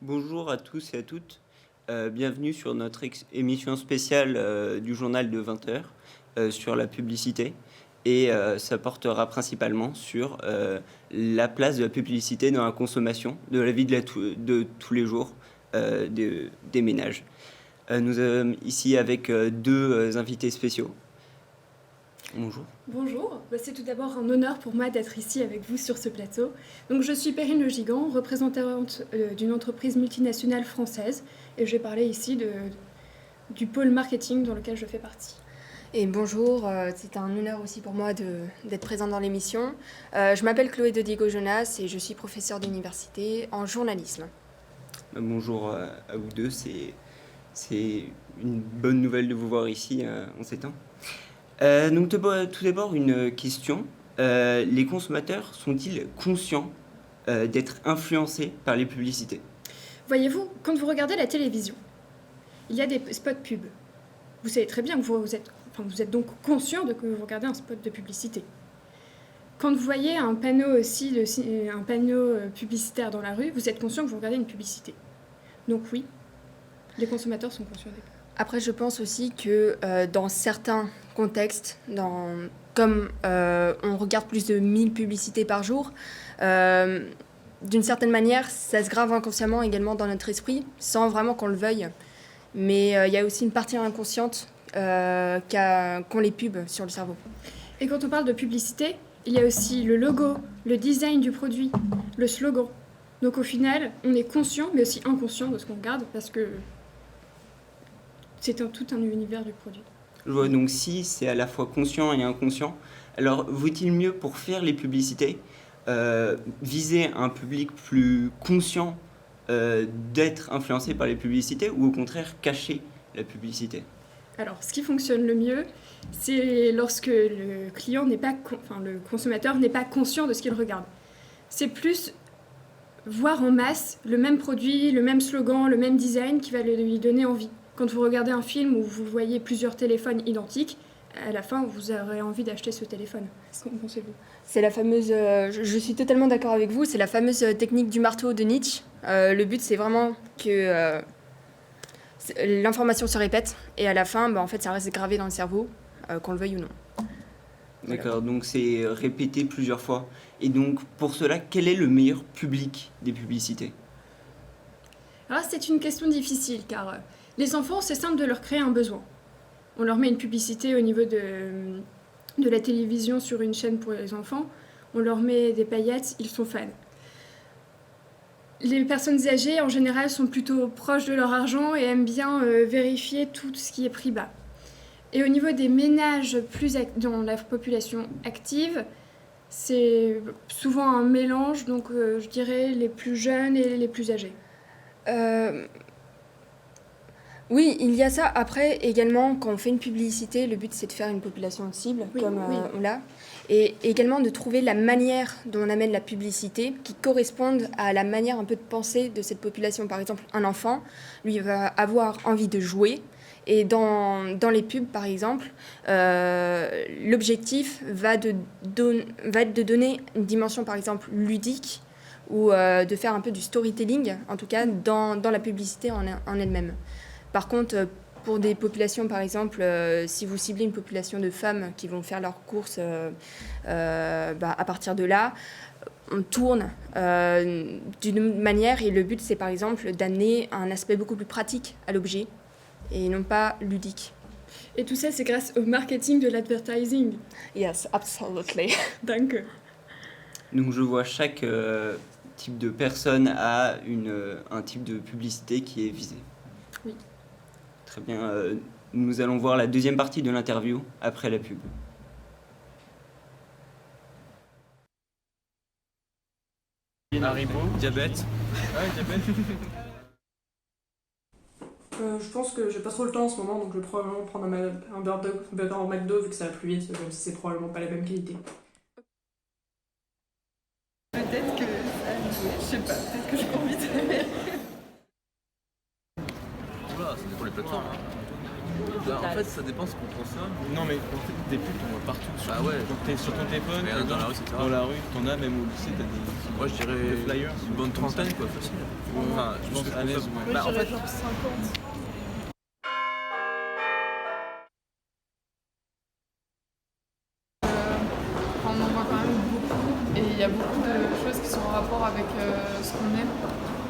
Bonjour à tous et à toutes. Bienvenue sur notre émission spéciale du journal de 20 heures sur la publicité. Et ça portera principalement sur la place de la publicité dans la consommation, de la vie de tous les jours des ménages. Nous sommes ici avec deux invités spéciaux. Bonjour. Bonjour, c'est tout d'abord un honneur pour moi d'être ici avec vous sur ce plateau. Donc, je suis Perrine Le Gigant, représentante d'une entreprise multinationale française, et je vais parler ici du pôle marketing dans lequel je fais partie. Et bonjour, c'est un honneur aussi pour moi d'être présente dans l'émission. Je m'appelle Chloé de Diego Jonas et je suis professeure d'université en journalisme. Bonjour à vous deux, c'est une bonne nouvelle de vous voir ici en ces temps. Donc tout d'abord une question. Les consommateurs sont-ils conscients d'être influencés par les publicités ? Voyez-vous, quand vous regardez la télévision, il y a des spots pub. Vous savez très bien que vous êtes donc conscient de que vous regardez un spot de publicité. Quand vous voyez un panneau publicitaire dans la rue, vous êtes conscient que vous regardez une publicité. Donc oui, les consommateurs sont conscients des pubs. Après, je pense aussi que dans certains contextes, comme on regarde plus de 1000 publicités par jour, d'une certaine manière, ça se grave inconsciemment également dans notre esprit, sans vraiment qu'on le veuille. Mais il y a aussi une partie inconsciente qu'ont les pubs sur le cerveau. Et quand on parle de publicité, il y a aussi le logo, le design du produit, le slogan. Donc au final, on est conscient, mais aussi inconscient de ce qu'on regarde, parce que c'est tout un univers du produit. Je vois, donc si c'est à la fois conscient et inconscient, alors vaut-il mieux pour faire les publicités viser un public plus conscient d'être influencé par les publicités ou au contraire cacher la publicité ? Alors, ce qui fonctionne le mieux, c'est lorsque le consommateur n'est pas conscient de ce qu'il regarde. C'est plus voir en masse le même produit, le même slogan, le même design qui va lui donner envie. Quand vous regardez un film où vous voyez plusieurs téléphones identiques, à la fin, vous aurez envie d'acheter ce téléphone. Qu'en pensez-vous ? C'est la fameuse... je suis totalement d'accord avec vous, c'est la fameuse technique du marteau de Nietzsche. Le but, c'est vraiment que l'information se répète et à la fin, en fait, ça reste gravé dans le cerveau, qu'on le veuille ou non. D'accord, donc c'est répété plusieurs fois. Et donc, pour cela, quel est le meilleur public des publicités ? Alors, c'est une question difficile, car les enfants, c'est simple de leur créer un besoin. On leur met une publicité au niveau de la télévision sur une chaîne pour les enfants. On leur met des paillettes, ils sont fans. Les personnes âgées, en général, sont plutôt proches de leur argent et aiment bien vérifier tout ce qui est prix bas. Et au niveau des ménages dans la population active, c'est souvent un mélange, donc je dirais les plus jeunes et les plus âgés. Oui, il y a ça. Après, également, quand on fait une publicité, le but, c'est de faire une population cible, Oui. on l'a. Et également de trouver la manière dont on amène la publicité qui corresponde à la manière un peu de penser de cette population. Par exemple, un enfant, lui, va avoir envie de jouer. Et dans les pubs, par exemple, l'objectif va être de donner une dimension, par exemple, ludique ou de faire un peu du storytelling, en tout cas, dans la publicité en elle-même. Par contre, pour des populations, par exemple, si vous ciblez une population de femmes qui vont faire leurs courses, à partir de là, on tourne d'une manière et le but, c'est par exemple d'amener un aspect beaucoup plus pratique à l'objet et non pas ludique. Et tout ça, c'est grâce au marketing de l'advertising. Yes, absolutely. Danke. Donc je vois chaque type de personne a un type de publicité qui est visé. Oui. Très bien. Nous allons voir la deuxième partie de l'interview après la pub. Haribo, diabète. Ouais, diabète. Je pense que j'ai pas trop le temps en ce moment, donc je vais probablement prendre un burger en McDo vu que ça va plus vite, même si c'est probablement pas la même qualité. Peut-être que je sais pas, peut-être que je cours vite. Oula, c'est pour les plateformes. Hein. En fait, ça dépend ce qu'on consomme. Non, mais en fait, des pubs, t'en vois partout. Ah ouais. Donc t'es sur ton téléphone, Mais dans la rue, c'est ça. dans la rue, t'en as même au lycée, t'as des. Moi, je dirais des flyers. une bonne trentaine, quoi, facile. Enfin, Je pense à l'aise, ouais. Moi, Bah, en je dirais fait, genre 50. On en voit quand même beaucoup et il y a beaucoup de choses qui sont en rapport avec ce qu'on aime,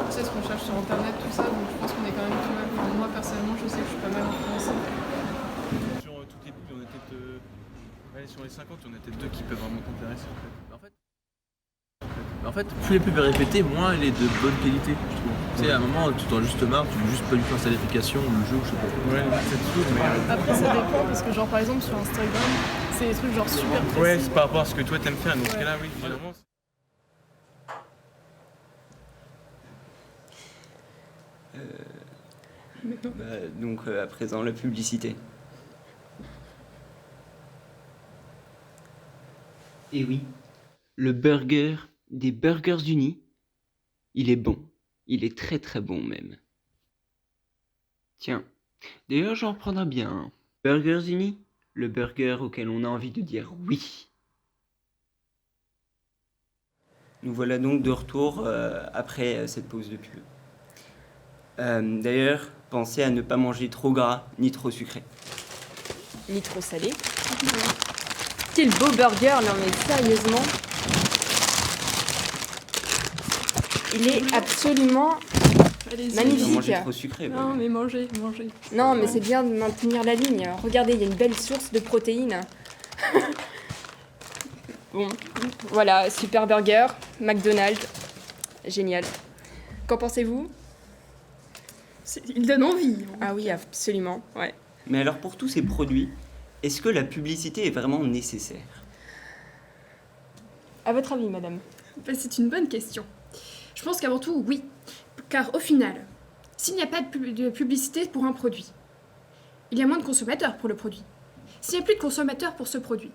tu sais, ce qu'on cherche sur internet, tout ça, donc je pense qu'on est quand même tout mal. Enfin, moi personnellement, je sais que je suis pas mal influencée. Sur toutes les pubs, on a peut-être. Allez, sur les 50, on a peut-être 2 qui peuvent vraiment t'intéresser en fait. En fait, plus les pubs est répétée, moins elle est de bonne qualité, je trouve. Tu sais, à un moment, tu t'en juste marre, tu veux juste pas du tout installer l'application ou le jeu, ou je sais pas. Ouais, c'est tout, mais. Après, ça dépend parce que, genre, par exemple, sur Instagram, c'est des trucs genre super précis. Ouais, c'est par rapport à ce que toi t'aimes faire. Dans ce cas-là, oui, évidemment. Donc à présent la publicité. Et oui, le burger des Burgers Unis, il est bon. Il est très très bon même. Tiens, d'ailleurs j'en reprendrai bien un. Burgers Unis, le burger auquel on a envie de dire oui. Nous voilà donc de retour après cette pause de pub. D'ailleurs, pensez à ne pas manger trop gras ni trop sucré. Ni trop salé. Quel beau burger, non mais sérieusement. Il est absolument Allez-y. Pas magnifique. manger trop sucré. Non, ouais. mais mangez, mangez. Non, mais c'est bien de maintenir la ligne. Regardez, il y a une belle source de protéines. Bon, voilà, super burger, McDonald's, génial. Qu'en pensez-vous? Il donne envie. Hein. Ah oui, absolument, ouais. Mais alors pour tous ces produits, est-ce que la publicité est vraiment nécessaire? À votre avis, madame? Bah, c'est une bonne question. Je pense qu'avant tout, oui. Car au final, s'il n'y a pas de publicité pour un produit, il y a moins de consommateurs pour le produit. S'il n'y a plus de consommateurs pour ce produit,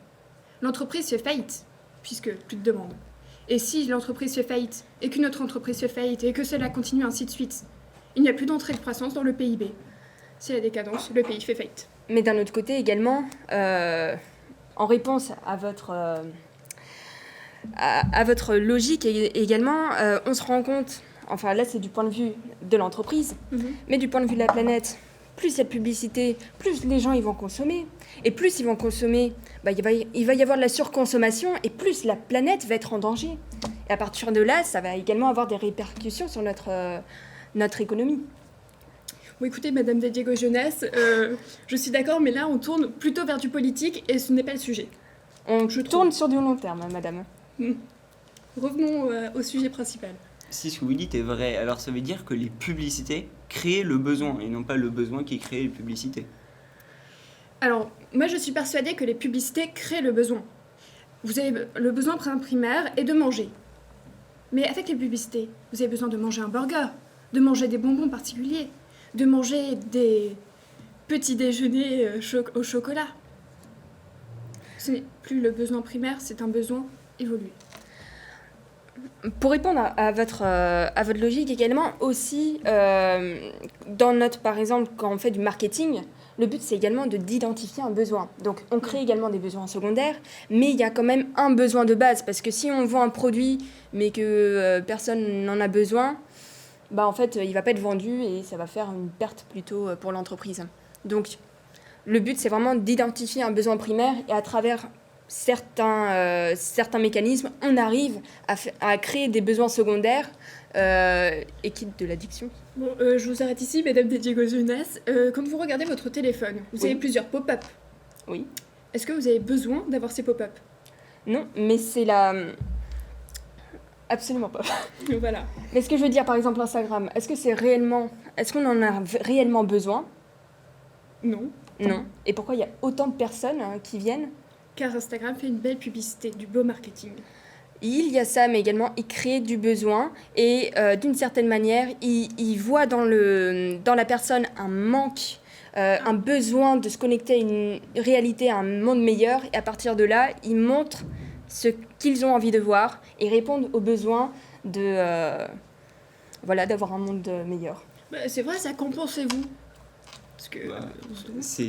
l'entreprise fait faillite, puisque plus de demande. Et si l'entreprise fait faillite, et qu'une autre entreprise fait faillite, et que cela continue ainsi de suite, il n'y a plus d'entrée de croissance dans le PIB. C'est la décadence, le pays fait faillite. Mais d'un autre côté également, en réponse à votre logique également, on se rend compte, enfin là c'est du point de vue de l'entreprise, mais du point de vue de la planète, plus il y a de publicité, plus les gens ils vont consommer. Et plus ils vont consommer, bah, il va y avoir de la surconsommation et plus la planète va être en danger. Et à partir de là, ça va également avoir des répercussions sur notre économie. Bon, écoutez, Madame de Diego Jeunesse, je suis d'accord, mais là on tourne plutôt vers du politique et ce n'est pas le sujet. On Je tourne sur du long terme, madame. Revenons au sujet principal. Si ce que vous dites est vrai, alors ça veut dire que les publicités créent le besoin et non pas le besoin qui crée les publicités. Alors, moi je suis persuadée que les publicités créent le besoin. Vous avez le besoin primaire est de manger. Mais avec les publicités, vous avez besoin de manger un burger, de manger des bonbons particuliers, de manger des petits déjeuners au chocolat. Ce n'est plus le besoin primaire, c'est un besoin évolué. Pour répondre à votre logique également, aussi, dans notre, par exemple, quand on fait du marketing, le but c'est également d'identifier un besoin. Donc on crée également des besoins secondaires, mais il y a quand même un besoin de base, parce que si on vend un produit, mais que personne n'en a besoin, bah en fait il va pas être vendu et ça va faire une perte plutôt pour l'entreprise. Donc le but c'est vraiment d'identifier un besoin primaire et à travers certains mécanismes, on arrive à créer des besoins secondaires et quitte de l'addiction. Bon, je vous arrête ici, Mesdames de Diego Jeunesse. Quand vous regardez votre téléphone, vous avez plusieurs pop-up. Oui. Est-ce que vous avez besoin d'avoir ces pop-up? Non, mais c'est la... Absolument pas. Voilà. Mais ce que je veux dire, par exemple, Instagram, est-ce qu'on en a réellement besoin? Non. Non. Et pourquoi il y a autant de personnes qui viennent? Car Instagram fait une belle publicité, du beau marketing. Il y a ça, mais également, il crée du besoin et d'une certaine manière, il voit dans la personne un manque, un besoin de se connecter à une réalité, à un monde meilleur. Et à partir de là, il montre ce qu'ils ont envie de voir et répondent aux besoins d'avoir un monde meilleur. Bah, c'est vrai, ça, qu'en pensez-vous? Parce que C'est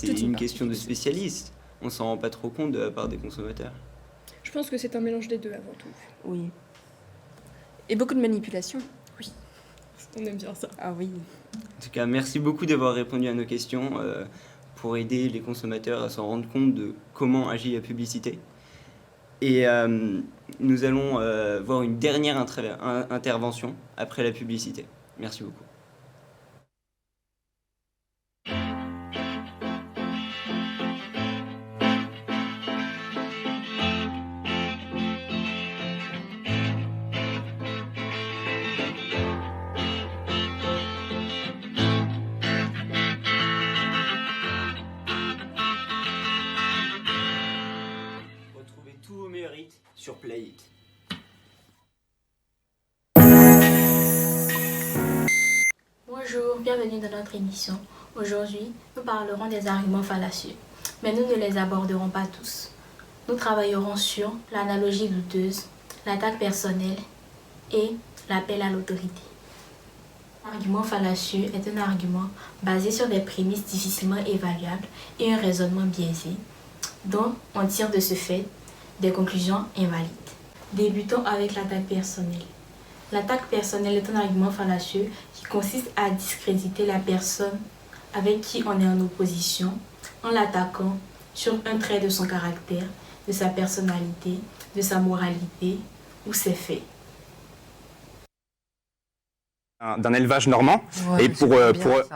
Tout y une part. question de spécialiste. On s'en rend pas trop compte de la part des consommateurs. je pense que c'est un mélange des deux avant tout. Oui. Et beaucoup de manipulation. On aime bien ça. Ah oui. En tout cas, merci beaucoup d'avoir répondu à nos questions pour aider les consommateurs à s'en rendre compte de comment agit la publicité. Et nous allons voir une dernière intervention après la publicité. Merci beaucoup. Retrouvez tous vos meilleurs hits sur Play It. Bonjour, bienvenue dans notre émission. Aujourd'hui, nous parlerons des arguments fallacieux, mais nous ne les aborderons pas tous. Nous travaillerons sur l'analogie douteuse, l'attaque personnelle et l'appel à l'autorité. L'argument fallacieux est un argument basé sur des prémices difficilement évaluables et un raisonnement biaisé, dont on tire de ce fait des conclusions invalides. Débutons avec l'attaque personnelle. L'attaque personnelle est un argument fallacieux qui consiste à discréditer la personne avec qui on est en opposition en l'attaquant sur un trait de son caractère, de sa personnalité, de sa moralité ou ses faits. D'un élevage normand Ouais, et pour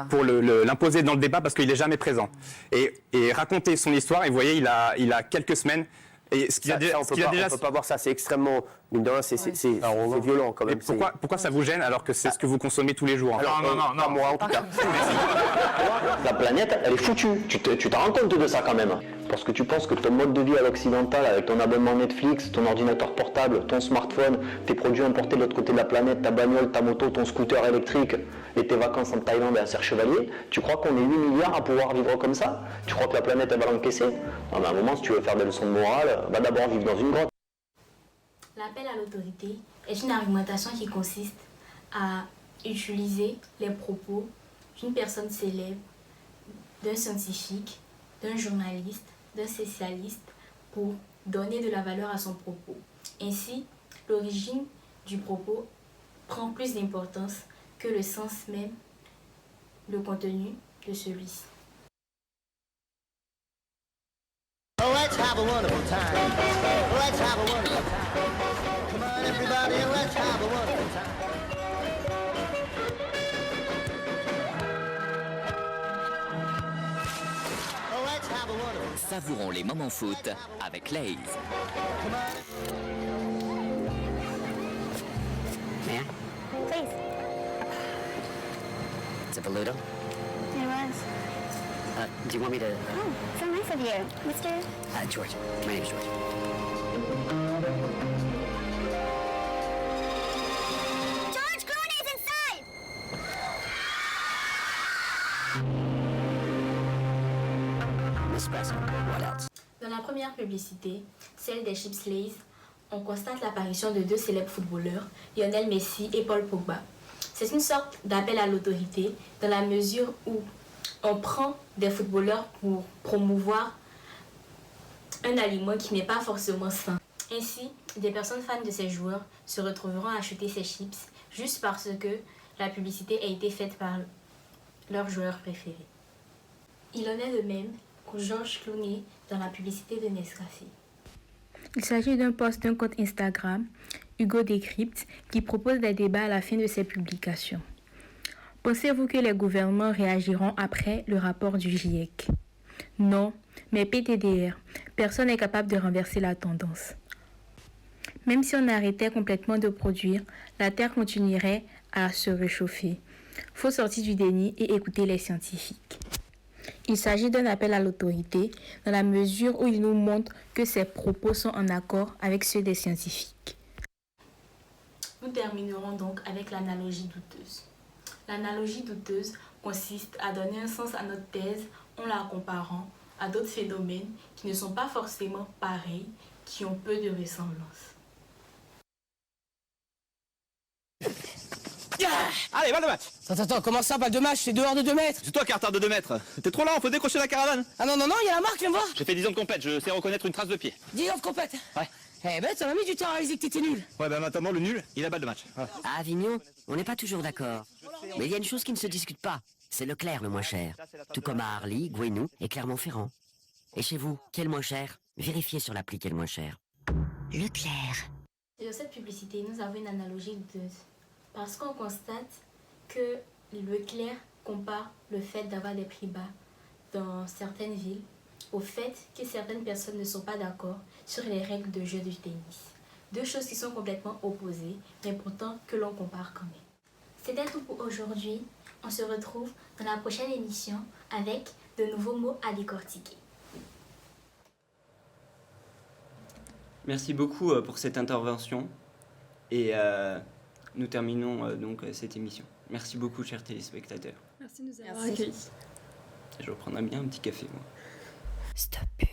pour l'imposer dans le débat parce qu'il n'est jamais présent et raconter son histoire. Et vous voyez, il a quelques semaines et ce qu'il a déjà on peut pas voir ça, c'est extrêmement mine de rien, c'est violent quand mais même. pourquoi ça vous gêne alors que c'est ce que vous consommez tous les jours? Alors, non, moi en tout cas. La planète, elle est foutue. Tu te rends compte de ça quand même. Parce que tu penses que ton mode de vie à l'occidental, avec ton abonnement Netflix, ton ordinateur portable, ton smartphone, tes produits importés de l'autre côté de la planète, ta bagnole, ta moto, ton scooter électrique et tes vacances en Thaïlande et à Serre-Chevalier, tu crois qu'on est 8 milliards à pouvoir vivre comme ça? Tu crois que la planète, elle va l'encaisser? Non, mais à un moment, si tu veux faire des leçons de morale, va d'abord vivre dans une grotte. L'appel à l'autorité est une argumentation qui consiste à utiliser les propos d'une personne célèbre, d'un scientifique, d'un journaliste, d'un spécialiste pour donner de la valeur à son propos. Ainsi, l'origine du propos prend plus d'importance que le sens même, le contenu de celui-ci. Oh, let's have a wonderful time. Let's have a wonderful time. Come on, everybody, let's have a wonderful time. Oh, let's have a wonderful time. Savourons les moments foot avec Lay's. Man, Please. it's a Voluto. It was. Do you want me to? Oh, so nice of you, Mr. George. My name's George. George Clooney's inside! Nespresso. What else? Dans la première publicité, celle des chips Lay's, on constate l'apparition de deux célèbres footballeurs, Lionel Messi et Paul Pogba. C'est une sorte d'appel à l'autorité dans la mesure où on prend des footballeurs pour promouvoir un aliment qui n'est pas forcément sain. Ainsi, des personnes fans de ces joueurs se retrouveront à acheter ces chips juste parce que la publicité a été faite par leur joueur préféré. Il en est de même pour George Clooney dans la publicité de Nescafé. Il s'agit d'un post d'un compte Instagram, Hugo Décrypte, qui propose des débats à la fin de ses publications. Pensez-vous que les gouvernements réagiront après le rapport du GIEC? Non, mais PTDR, personne n'est capable de renverser la tendance. Même si on arrêtait complètement de produire, la Terre continuerait à se réchauffer. Faut sortir du déni et écouter les scientifiques. Il s'agit d'un appel à l'autorité dans la mesure où il nous montre que ses propos sont en accord avec ceux des scientifiques. Nous terminerons donc avec l'analogie douteuse. L'analogie douteuse consiste à donner un sens à notre thèse en la comparant à d'autres phénomènes qui ne sont pas forcément pareils, qui ont peu de ressemblance. Yeah! Allez, balle de match. Attends, comment ça, balle de match? C'est dehors de 2 mètres. C'est toi qui as retard de 2 mètres. T'es trop lent, faut décrocher la caravane. Ah non, il y a la marque, viens voir. J'ai fait 10 ans de compète, je sais reconnaître une trace de pied. 10 ans de compète. Ouais. Eh ben, ça m'a mis du temps à réaliser que t'étais nul. Ouais, maintenant, le nul, il a balle de match. À Avignon, on n'est pas toujours d'accord. Mais il y a une chose qui ne se discute pas. C'est Leclerc le moins cher. Tout comme à Arly, Gouesnou et Clermont-Ferrand. Et chez vous, quel moins cher? Vérifiez sur l'appli quel moins cher. Leclerc. Et dans cette publicité, nous avons une analogie douteuse. Parce qu'on constate que Leclerc compare le fait d'avoir des prix bas dans certaines villes au fait que certaines personnes ne sont pas d'accord sur les règles de jeu du tennis. Deux choses qui sont complètement opposées, mais pourtant que l'on compare quand même. C'était tout pour aujourd'hui. On se retrouve dans la prochaine émission avec de nouveaux mots à décortiquer. Merci beaucoup pour cette intervention et nous terminons donc cette émission. Merci beaucoup, chers téléspectateurs. Merci de nous avoir accueillis. Je reprendrai bien un petit café, moi. Stop.